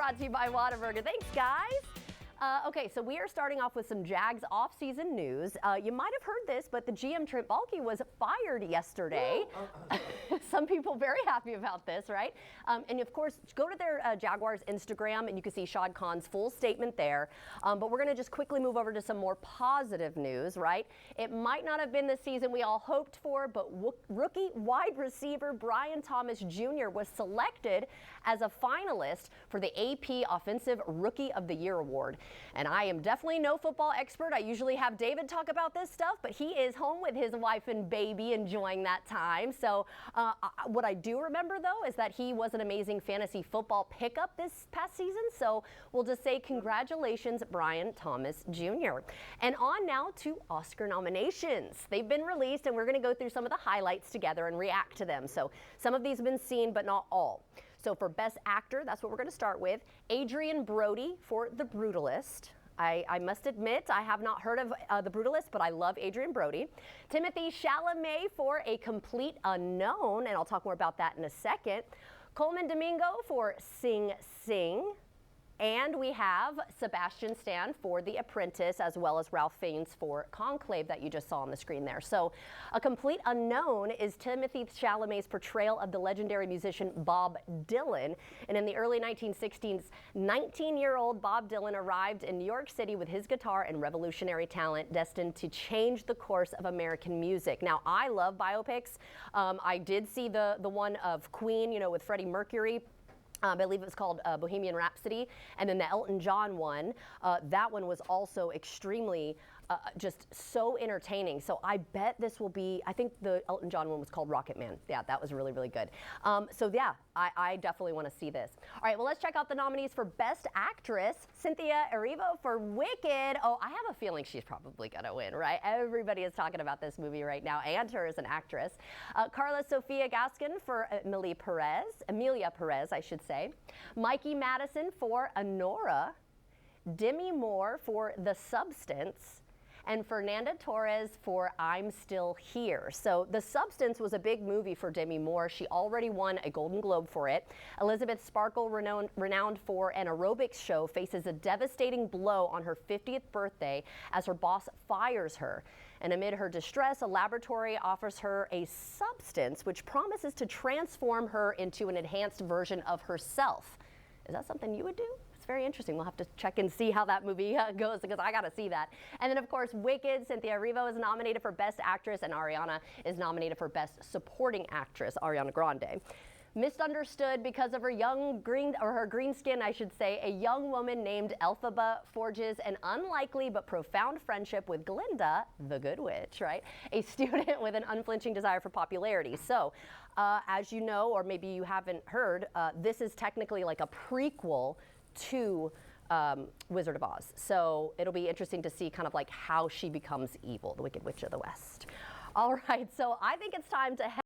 brought to you by Whataburger. Thanks, guys. Okay, so we are starting off with some Jags off-season news. You might have heard this, but the GM Trent Baalke was fired yesterday. Some people very happy about this, right? And of course, go to their Jaguars Instagram and you can see Shad Khan's full statement there. But we're going to just quickly move over to some more positive news, right? It might not have been the season we all hoped for, but rookie wide receiver Brian Thomas Jr. was selected as a finalist for the AP Offensive Rookie of the Year award. And I am definitely no football expert. I usually have David talk about this stuff, but he is home with his wife and baby enjoying that time. So what I do remember, though, is that he was an amazing fantasy football pickup this past season. So we'll just say congratulations, Brian Thomas Jr. And on now to Oscar nominations. They've been released, and we're going to go through some of the highlights together and react to them. So some of these have been seen, but not all. So for Best Actor, that's what we're going to start with. Adrien Brody for The Brutalist. I must admit, I have not heard of The Brutalist, but I love Adrien Brody. Timothée Chalamet for A Complete Unknown, and I'll talk more about that in a second. Coleman Domingo for Sing Sing. And we have Sebastian Stan for The Apprentice, as well as Ralph Fiennes for Conclave that you just saw on the screen there. So A Complete Unknown is Timothée Chalamet's portrayal of the legendary musician Bob Dylan. And in the early 1960s, 19-year-old Bob Dylan arrived in New York City with his guitar and revolutionary talent destined to change the course of American music. Now, I love biopics. I did see the one of Queen, you know, with Freddie Mercury. I believe it was called Bohemian Rhapsody, and then the Elton John one. That one was also extremely just so entertaining. So I bet this will be, I think the Elton John one was called Rocket Man. Yeah, that was really, really good. So yeah, I definitely want to see this. All right, well, let's check out the nominees for Best Actress. Cynthia Erivo for Wicked. Oh, I have a feeling she's probably going to win, right? Everybody is talking about this movie right now, and her as an actress. Carla Sofia Gaskin for Amelia Perez, I should say. Mikey Madison for Anora. Demi Moore for The Substance. And Fernanda Torres for I'm Still Here. So The Substance was a big movie for Demi Moore. She already won a Golden Globe for it. Elizabeth Sparkle, renowned for an aerobics show, faces a devastating blow on her 50th birthday as her boss fires her. And amid her distress, a laboratory offers her a substance which promises to transform her into an enhanced version of herself. Is that something you would do? Very interesting. We'll have to check and see how that movie goes, because I got to see that. And then, of course, Wicked. Cynthia Erivo is nominated for Best Actress, and Ariana is nominated for Best Supporting Actress, Ariana Grande. Misunderstood because of her her green skin, I should say, a young woman named Elphaba forges an unlikely but profound friendship with Glinda, the Good Witch, right? A student with an unflinching desire for popularity. So, as you know, or maybe you haven't heard, this is technically like a prequel to Wizard of Oz. So it'll be interesting to see kind of like how she becomes evil, the Wicked Witch of the West. All right, so I think it's time to